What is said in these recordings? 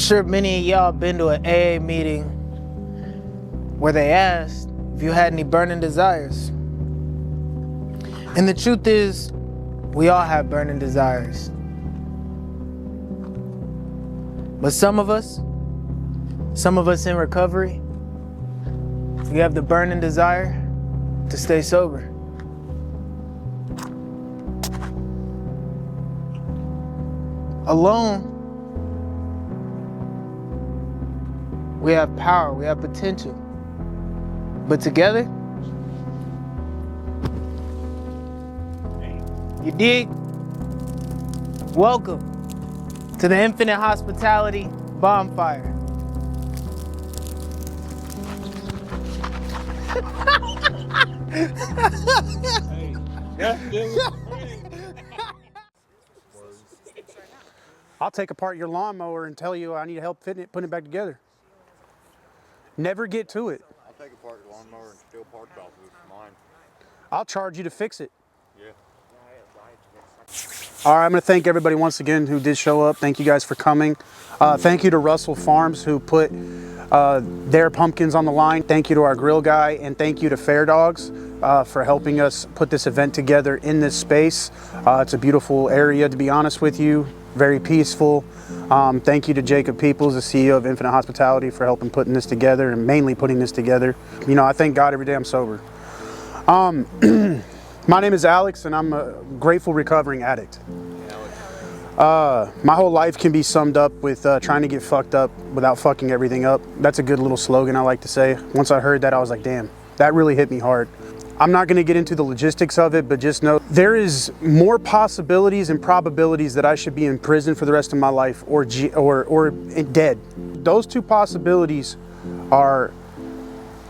sure many of y'all been to an AA meeting where they asked if you had any burning desires. And the truth is, we all have burning desires. But some of us in recovery, we have the burning desire to stay sober. Alone, we have power, we have potential. But together, you dig? Welcome to the Infinite Hospitality Bonfire. I'll take apart your lawnmower and tell you I need help putting it back together. Never get to it. I'll take apart your lawnmower and steal parts off of it for mine. I'll charge you to fix it. Yeah. All right, I'm going to thank everybody once again who did show up. Thank you guys for coming. Thank you to Russell Farms who put their pumpkins on the line. Thank you to our grill guy, and thank you to Fair Dogs for helping us put this event together in this space. It's a beautiful area, to be honest with you. Very peaceful. Thank you to Jacob Peoples, the CEO of Infinite Hospitality, for helping putting this together, and mainly putting this together. You know, I thank God every day I'm sober. My name is Alex, and I'm a grateful recovering addict. My whole life can be summed up with trying to get fucked up without fucking everything up. That's a good little slogan I like to say. Once I heard that, I was like, damn, that really hit me hard. I'm not going to get into the logistics of it, but just know there is more possibilities and probabilities that I should be in prison for the rest of my life or dead. Those two possibilities are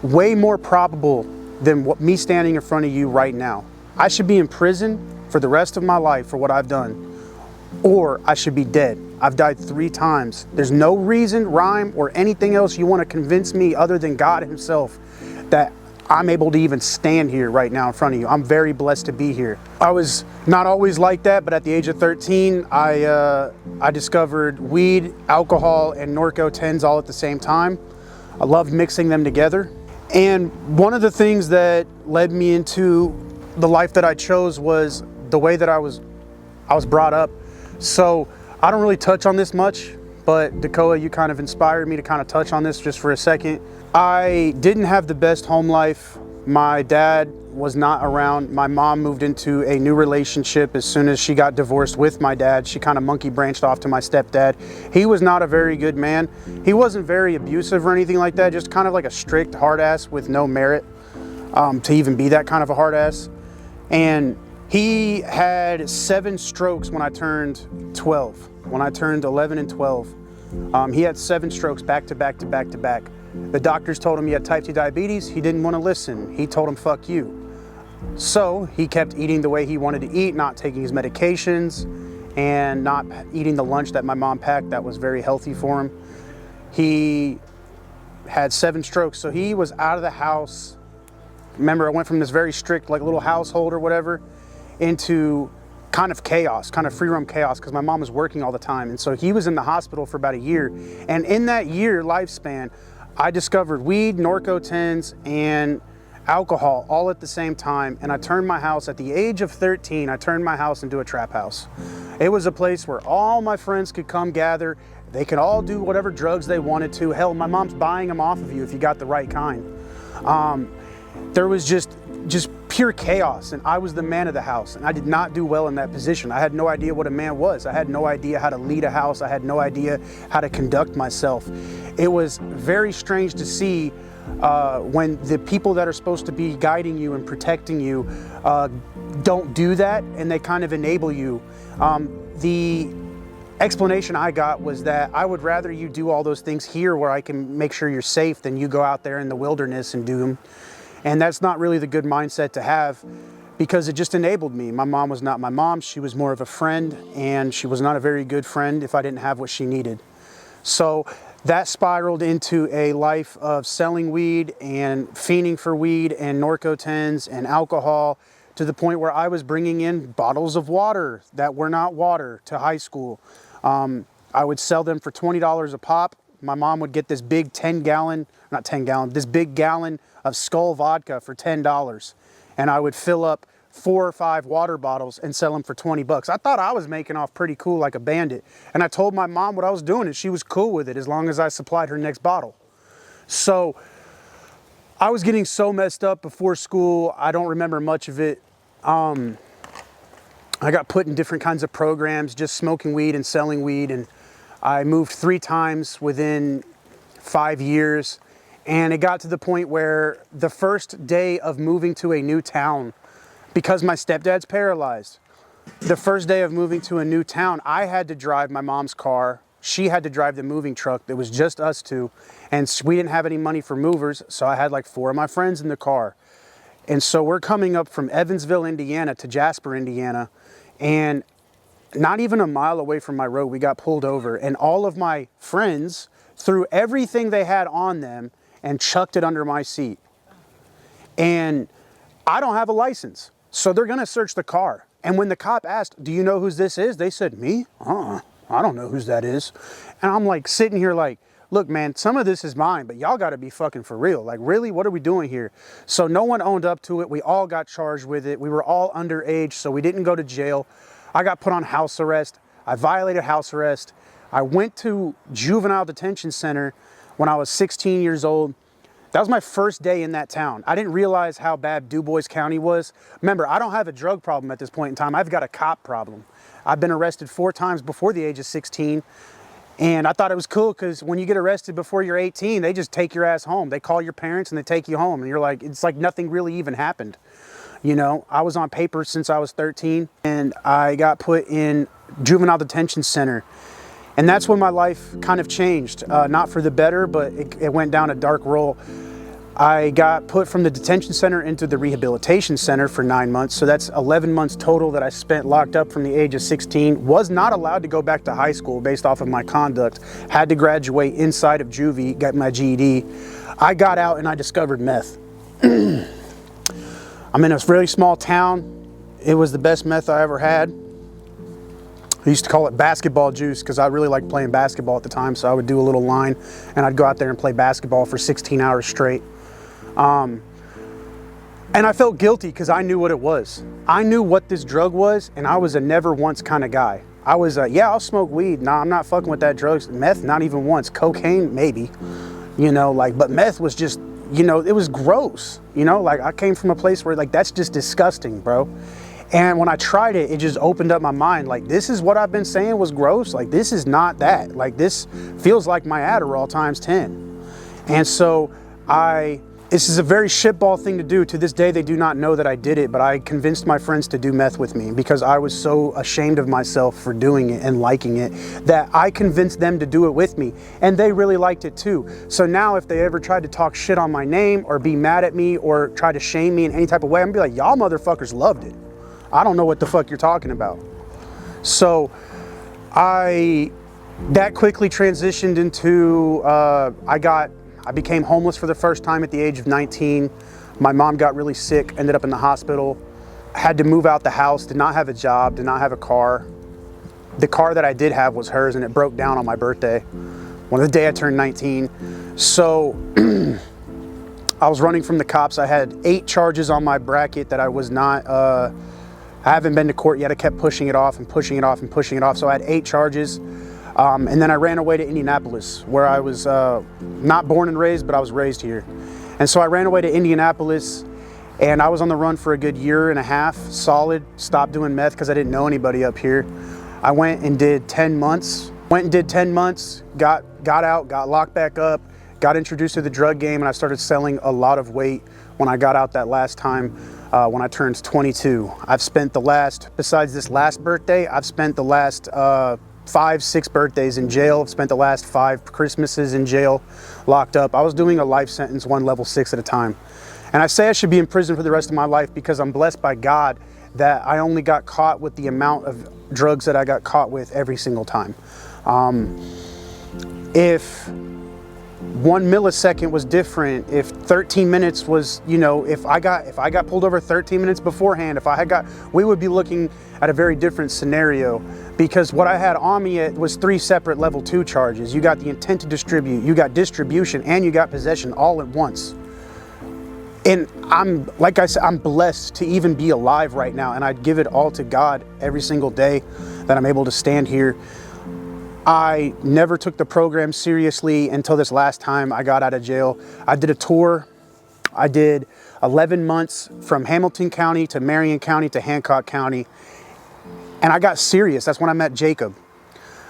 way more probable than what me standing in front of you right now. I should be in prison for the rest of my life for what I've done, or I should be dead. I've died 3 times. There's no reason, rhyme, or anything else you want to convince me other than God himself that I'm able to even stand here right now in front of you. I'm very blessed to be here. I was not always like that, but at the age of 13, I discovered weed, alcohol, and Norco 10s all at the same time. I loved mixing them together. And one of the things that led me into the life that I chose was the way that I was brought up. So I don't really touch on this much, but Dakota, you kind of inspired me to kind of touch on this just for a second. I didn't have the best home life. My dad was not around. My mom moved into a new relationship as soon as she got divorced with my dad. She kind of monkey branched off to my stepdad. He was not a very good man. He wasn't very abusive or anything like that, just kind of like a strict hard ass with no merit to even be that kind of a hard ass. And he had 7 strokes when I turned 12. When I turned 11 and 12, he had 7 strokes back to back to back to back. The doctors told him he had type 2 diabetes. He didn't want to listen. He told him, fuck you. So he kept eating the way he wanted to eat, not taking his medications, and not eating the lunch that my mom packed that was very healthy for him. He had 7 strokes, so he was out of the house. Remember, I went from this very strict, like, little household or whatever into kind of chaos, kind of free roam chaos, because my mom was working all the time. And so he was in the hospital for about a year. And in that year lifespan, I discovered weed, Norco 10s, and alcohol all at the same time. And I turned my house, at the age of 13, I turned my house into a trap house. It was a place where all my friends could come gather. They could all do whatever drugs they wanted to. Hell, my mom's buying them off of you if you got the right kind. There was just pure chaos, and I was the man of the house, and I did not do well in that position. I had no idea what a man was. I had no idea how to lead a house. I had no idea how to conduct myself. It was very strange to see when the people that are supposed to be guiding you and protecting you don't do that, and they kind of enable you. The explanation I got was that I would rather you do all those things here where I can make sure you're safe than you go out there in the wilderness and do them. And that's not really the good mindset to have, because it just enabled me. My mom was not my mom. She was more of a friend, and she was not a very good friend if I didn't have what she needed. So that spiraled into a life of selling weed and fiending for weed and Norco 10s and alcohol, to the point where I was bringing in bottles of water that were not water to high school. I would sell them for $20 a pop. My mom would get this big 10 gallon, not 10 gallon, this big gallon of Skull vodka for $10. And I would fill up 4 or 5 water bottles and sell them for 20 bucks. I thought I was making off pretty cool like a bandit. And I told my mom what I was doing and she was cool with it as long as I supplied her next bottle. So I was getting so messed up before school. I don't remember much of it. I got put in different kinds of programs, just smoking weed and selling weed. And I moved 3 times within 5 years. And it got to the point where the first day of moving to a new town, because my stepdad's paralyzed, the first day of moving to a new town, I had to drive my mom's car. She had to drive the moving truck. It was just us two. And we didn't have any money for movers. So I had like 4 of my friends in the car. And so we're coming up from Evansville, Indiana to Jasper, Indiana. And not even a mile away from my road, we got pulled over. And all of my friends threw everything they had on them and chucked it under my seat. And I don't have a license. So they're gonna search the car. And when the cop asked, do you know whose this is? They said, me? I don't know whose that is. And I'm like sitting here like, look, man, some of this is mine, but y'all gotta be fucking for real. Like, really, what are we doing here? So no one owned up to it. We all got charged with it. We were all underage, so we didn't go to jail. I got put on house arrest. I violated house arrest. I went to juvenile detention center when I was 16 years old. That was my first day in that town. I didn't realize how bad Du Bois County was. Remember, I don't have a drug problem at this point in time. I've got a cop problem. I've been arrested 4 times before the age of 16. And I thought it was cool because when you get arrested before you're 18, they just take your ass home. They call your parents and they take you home. And you're like, it's like nothing really even happened. You know, I was on paper since I was 13 and I got put in juvenile detention center. And that's when my life kind of changed. Not for the better, but it went down a dark road. I got put from the detention center into the rehabilitation center for 9 months. So that's 11 months total that I spent locked up from the age of 16. Was not allowed to go back to high school based off of my conduct. Had to graduate inside of juvie, got my GED. I got out and I discovered meth. I'm in a really small town. It was the best meth I ever had. I used to call it basketball juice because I really liked playing basketball at the time. So I would do a little line and I'd go out there and play basketball for 16 hours straight. And I felt guilty because I knew what it was. I knew what this drug was, and I was a never once kind of guy. I was yeah, I'll smoke weed. Nah, I'm not fucking with that drugs. Meth, not even once. Cocaine, maybe. You know, like, but meth was just, you know, it was gross. You know, like I came from a place where like, that's just disgusting, bro. And when I tried it, it just opened up my mind. Like, this is what I've been saying was gross. Like, this is not that. Like, this feels like my Adderall times 10. And so this is a very shitball thing to do. To this day, they do not know that I did it, but I convinced my friends to do meth with me because I was so ashamed of myself for doing it and liking it that I convinced them to do it with me. And they really liked it too. So now if they ever tried to talk shit on my name or be mad at me or try to shame me in any type of way, I'm gonna be like, y'all motherfuckers loved it. I don't know what the fuck you're talking about. So that quickly transitioned into, I became homeless for the first time at the age of 19. My mom got really sick, ended up in the hospital, had to move out the house, did not have a job, did not have a car. The car that I did have was hers and it broke down on my birthday, on the day I turned 19. So I was running from the cops. I had 8 charges on my bracket that I was not, I haven't been to court yet. I kept pushing it off and pushing it off and pushing it off. So I had 8 charges. And then I ran away to Indianapolis, where I was not born and raised, but I was raised here. And so I ran away to Indianapolis, and I was on the run for a good 1.5 years, solid. Stopped doing meth because I didn't know anybody up here. I went and did 10 months. Got out, got locked back up, got introduced to the drug game, and I started selling a lot of weight when I got out that last time, when I turned 22. I've spent besides this last birthday, I've spent the last 5-6 birthdays in jail. I've spent the last 5 Christmases in jail, locked up. I was doing a life sentence, 1 level 6 at a time. And I say I should be in prison for the rest of my life because I'm blessed by God that I only got caught with the amount of drugs that I got caught with every single time. If 1 millisecond was different, if 13 minutes was, you know, if I got pulled over 13 minutes beforehand, we would be looking at a very different scenario, because what I had on me was 3 separate level 2 charges. You got the intent to distribute, you got distribution, and you got possession all at once. And like I said, I'm blessed to even be alive right now, and I'd give it all to God every single day that I'm able to stand here. I never took the program seriously until this last time I got out of jail. I did a tour. I did 11 months from Hamilton County to Marion County to Hancock County. And I got serious. That's when I met Jacob.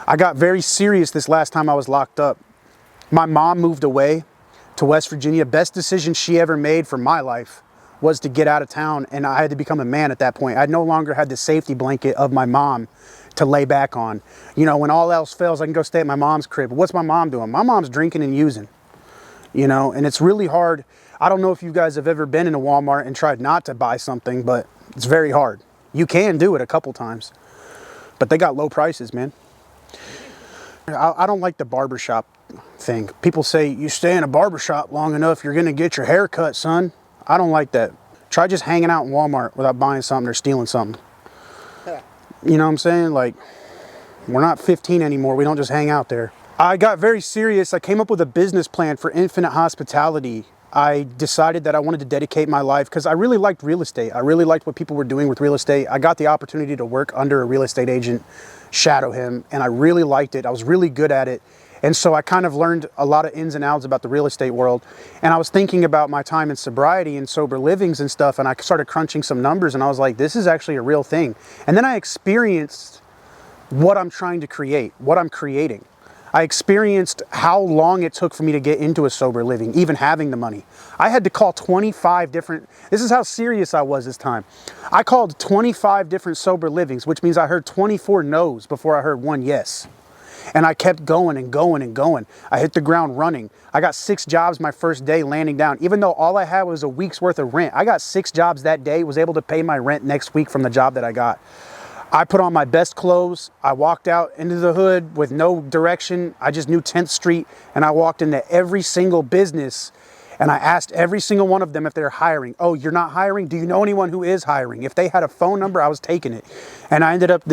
I got very serious this last time I was locked up. My mom moved away to West Virginia. Best decision she ever made for my life was to get out of town, and I had to become a man at that point. I no longer had the safety blanket of my mom to lay back on. You know, when all else fails, I can go stay at my mom's crib. But what's my mom doing? My mom's drinking and using, you know, and it's really hard. I don't know if you guys have ever been in a Walmart and tried not to buy something, but it's very hard. You can do it a couple times, but they got low prices, man. I don't like the barbershop thing. People say, you stay in a barbershop long enough, you're gonna get your hair cut, son. I don't like that. Try just hanging out in Walmart without buying something or stealing something. You know what I'm saying? Like, we're not 15 anymore. We don't just hang out there. I got very serious. I came up with a business plan for infinite hospitality. I decided that I wanted to dedicate my life because I really liked real estate. I really liked what people were doing with real estate. I got the opportunity to work under a real estate agent, shadow him, and I really liked it. I was really good at it. And so I kind of learned a lot of ins and outs about the real estate world. And I was thinking about my time in sobriety and sober livings and stuff, and I started crunching some numbers, and I was like, this is actually a real thing. And then I experienced what I'm trying to create, what I'm creating. I experienced how long it took for me to get into a sober living, even having the money. I had to call 25 different, this is how serious I was this time. I called 25 different sober livings, which means I heard 24 no's before I heard 1 yes. And I kept going and going and going. I hit the ground running. I got 6 jobs my first day landing down. Even though all I had was a week's worth of rent, I got 6 jobs that day, was able to pay my rent next week from the job that I got. I put on my best clothes. I walked out into the hood with no direction. I just knew 10th Street, and I walked into every single business, and I asked every single one of them if they're hiring. Oh, you're not hiring? Do you know anyone who is hiring? If they had a phone number, I was taking it. And I ended up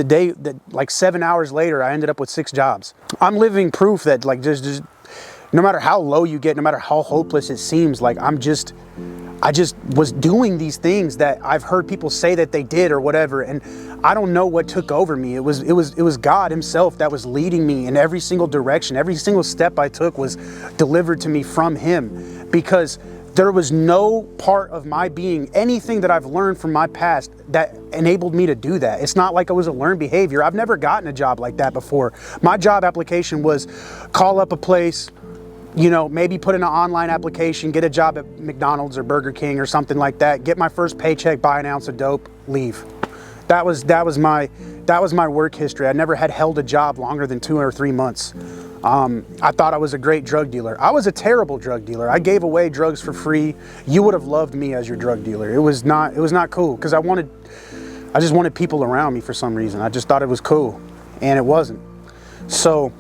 like 7 hours later, I ended up with 6 jobs. I'm living proof that like just no matter how low you get, no matter how hopeless it seems, like I just was doing these things that I've heard people say that they did or whatever, and I don't know what took over me. It was God himself that was leading me in every single direction. Every single step I took was delivered to me from him, because there was no part of my being, anything that I've learned from my past that enabled me to do that. It's not like it was a learned behavior. I've never gotten a job like that before. My job application was call up a place, you know, maybe put in an online application, get a job at McDonald's or Burger King or something like that, get my first paycheck, buy an ounce of dope, leave. That was my work history. I never had held a job longer than 2 or 3 months. I thought I was a great drug dealer. I was a terrible drug dealer. I gave away drugs for free. You would have loved me as your drug dealer. It was not cool, because I just wanted people around me for some reason. I just thought it was cool, and it wasn't. So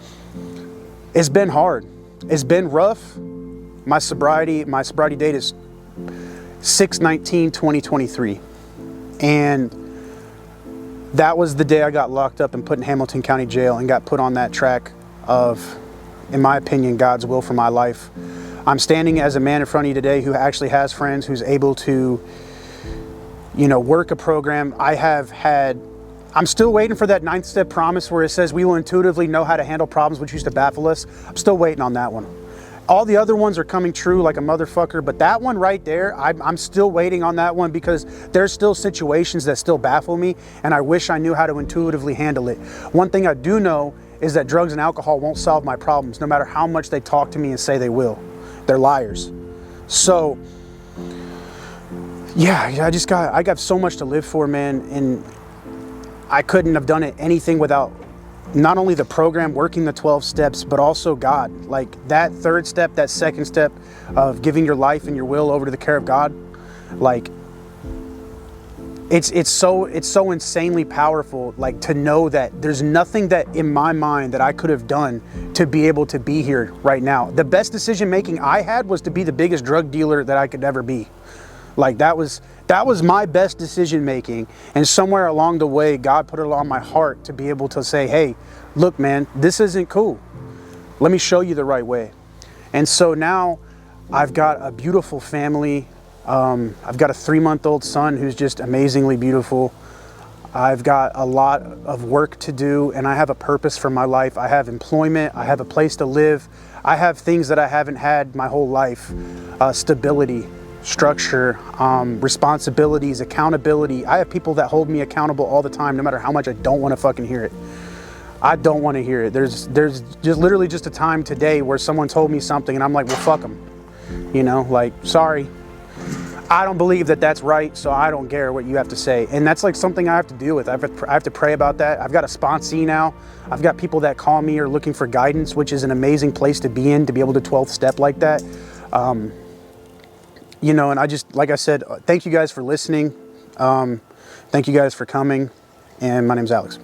it's been hard. It's been rough. My sobriety date is 6/19/2023. And that was the day I got locked up and put in Hamilton County Jail and got put on that track of, in my opinion, God's will for my life. I'm standing as a man in front of you today who actually has friends, who's able to, you know, work a program. I'm still waiting for that 9th step promise where it says we will intuitively know how to handle problems which used to baffle us. I'm still waiting on that one. All the other ones are coming true like a motherfucker, but that one right there, I'm still waiting on that one, because there's still situations that still baffle me, and I wish I knew how to intuitively handle it. One thing I do know is that drugs and alcohol won't solve my problems, no matter how much they talk to me and say they will. They're liars. So, yeah, I got so much to live for, man, and I couldn't have done anything without not only the program, working the 12 steps, but also God. Like that 3rd step, that 2nd step of giving your life and your will over to the care of God. Like, it's so insanely powerful, like, to know that there's nothing that in my mind that I could have done to be able to be here right now. The best decision making I had was to be the biggest drug dealer that I could ever be. Like, that was my best decision making, and somewhere along the way God put it on my heart to be able to say, hey, look man, this isn't cool, let me show you the right way. And so now I've got a beautiful family. I've got a 3-month-old son who's just amazingly beautiful. I've got a lot of work to do, and I have a purpose for my life. I have employment, I have a place to live, I have things that I haven't had my whole life. Stability, structure, responsibilities, accountability. I have people that hold me accountable all the time, no matter how much I don't want to fucking hear it. I don't want to hear it. There's just literally just a time today where someone told me something and I'm like, well, fuck them. You know, like, sorry. I don't believe that that's right, so I don't care what you have to say. And that's like something I have to deal with. I have to pray about that. I've got a sponsee now. I've got people that call me or looking for guidance, which is an amazing place to be in, to be able to 12th step like that. You know, and I just, like I said, thank you guys for listening. Thank you guys for coming. And my name's Alex.